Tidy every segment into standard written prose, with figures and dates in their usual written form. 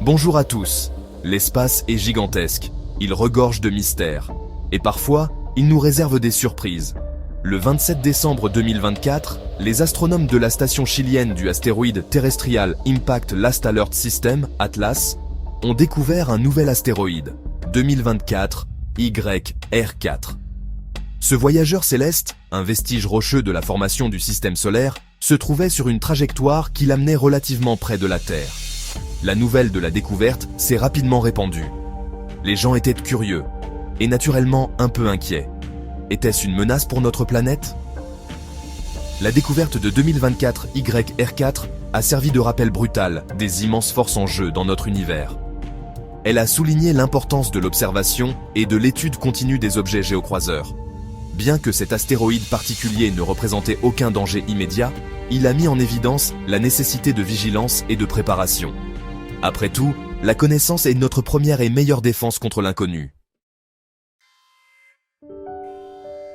Bonjour à tous. L'espace est gigantesque, il regorge de mystères. Et parfois, il nous réserve des surprises. Le 27 décembre 2024, les astronomes de la station chilienne du astéroïde Terrestrial Impact Last Alert System, ATLAS, ont découvert un nouvel astéroïde, 2024 YR4. Ce voyageur céleste, un vestige rocheux de la formation du système solaire, se trouvait sur une trajectoire qui l'amenait relativement près de la Terre. La nouvelle de la découverte s'est rapidement répandue. Les gens étaient curieux, et naturellement un peu inquiets. Était-ce une menace pour notre planète? La découverte de 2024 YR4 a servi de rappel brutal des immenses forces en jeu dans notre univers. Elle a souligné l'importance de l'observation et de l'étude continue des objets géocroiseurs. Bien que cet astéroïde particulier ne représentait aucun danger immédiat, il a mis en évidence la nécessité de vigilance et de préparation. Après tout, la connaissance est notre première et meilleure défense contre l'inconnu.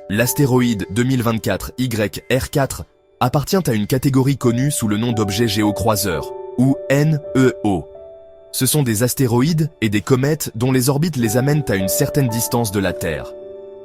L'astéroïde 2024 YR4 appartient à une catégorie connue sous le nom d'objets géocroiseurs, ou NEO. Ce sont des astéroïdes et des comètes dont les orbites les amènent à une certaine distance de la Terre.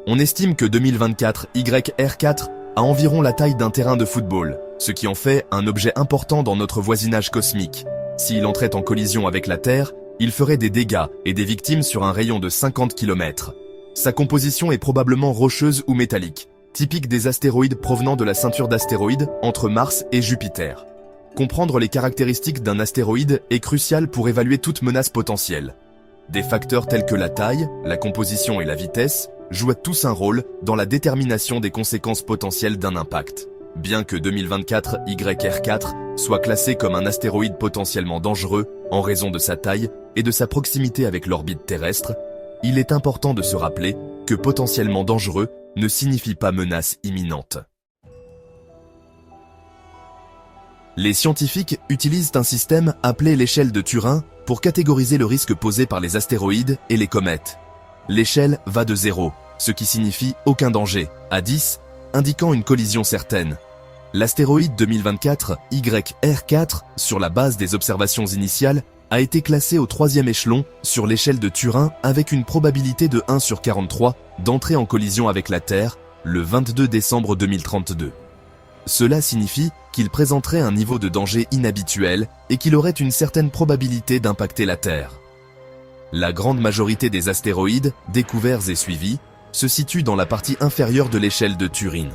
On estime que 2024 YR4 a environ la taille d'un terrain de football, ce qui en fait un objet important dans notre voisinage cosmique. S'il entrait en collision avec la Terre, il ferait des dégâts et des victimes sur un rayon de 50 km. Sa composition est probablement rocheuse ou métallique, typique des astéroïdes provenant de la ceinture d'astéroïdes entre Mars et Jupiter. Comprendre les caractéristiques d'un astéroïde est crucial pour évaluer toute menace potentielle. Des facteurs tels que la taille, la composition et la vitesse jouent tous un rôle dans la détermination des conséquences potentielles d'un impact. Bien que 2024 YR4 soit classé comme un astéroïde potentiellement dangereux en raison de sa taille et de sa proximité avec l'orbite terrestre, il est important de se rappeler que potentiellement dangereux ne signifie pas menace imminente. Les scientifiques utilisent un système appelé l'échelle de Turing pour catégoriser le risque posé par les astéroïdes et les comètes. L'échelle va de 0, ce qui signifie aucun danger, à 10, indiquant une collision certaine. L'astéroïde 2024 YR4, sur la base des observations initiales, a été classé au 3e échelon sur l'échelle de Turing avec une probabilité de 1 sur 43 d'entrer en collision avec la Terre le 22 décembre 2032. Cela signifie qu'il présenterait un niveau de danger inhabituel et qu'il aurait une certaine probabilité d'impacter la Terre. La grande majorité des astéroïdes, découverts et suivis, se situent dans la partie inférieure de l'échelle de Turing.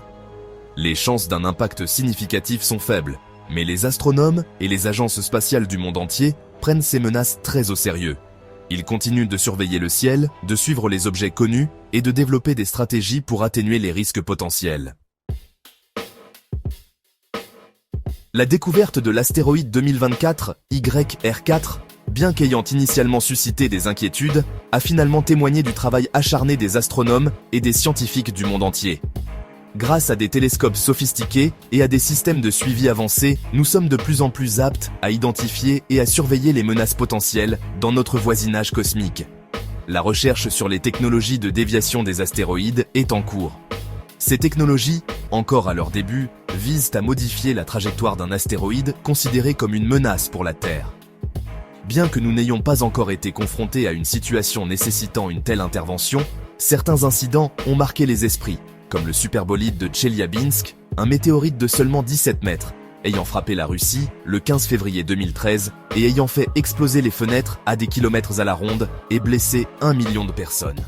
Les chances d'un impact significatif sont faibles, mais les astronomes et les agences spatiales du monde entier prennent ces menaces très au sérieux. Ils continuent de surveiller le ciel, de suivre les objets connus et de développer des stratégies pour atténuer les risques potentiels. La découverte de l'astéroïde 2024 YR4, bien qu'ayant initialement suscité des inquiétudes, a finalement témoigné du travail acharné des astronomes et des scientifiques du monde entier. Grâce à des télescopes sophistiqués et à des systèmes de suivi avancés, nous sommes de plus en plus aptes à identifier et à surveiller les menaces potentielles dans notre voisinage cosmique. La recherche sur les technologies de déviation des astéroïdes est en cours. Ces technologies, encore à leur début, visent à modifier la trajectoire d'un astéroïde considéré comme une menace pour la Terre. Bien que nous n'ayons pas encore été confrontés à une situation nécessitant une telle intervention, certains incidents ont marqué les esprits, comme le superbolide de Tcheliabinsk, un météorite de seulement 17 mètres, ayant frappé la Russie le 15 février 2013 et ayant fait exploser les fenêtres à des kilomètres à la ronde et blessé 1 million de personnes.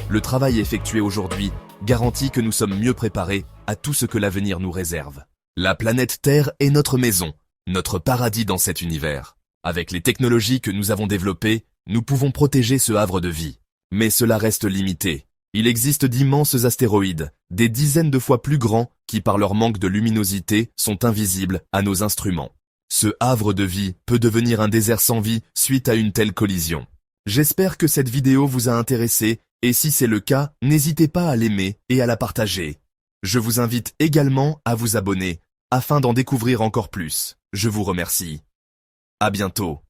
Le travail effectué aujourd'hui garantit que nous sommes mieux préparés à tout ce que l'avenir nous réserve. La planète Terre est notre maison, notre paradis dans cet univers. Avec les technologies que nous avons développées, nous pouvons protéger ce havre de vie. Mais cela reste limité. Il existe d'immenses astéroïdes, des dizaines de fois plus grands, qui par leur manque de luminosité sont invisibles à nos instruments. Ce havre de vie peut devenir un désert sans vie suite à une telle collision. J'espère que cette vidéo vous a intéressé, et si c'est le cas, n'hésitez pas à l'aimer et à la partager. Je vous invite également à vous abonner, afin d'en découvrir encore plus. Je vous remercie. À bientôt.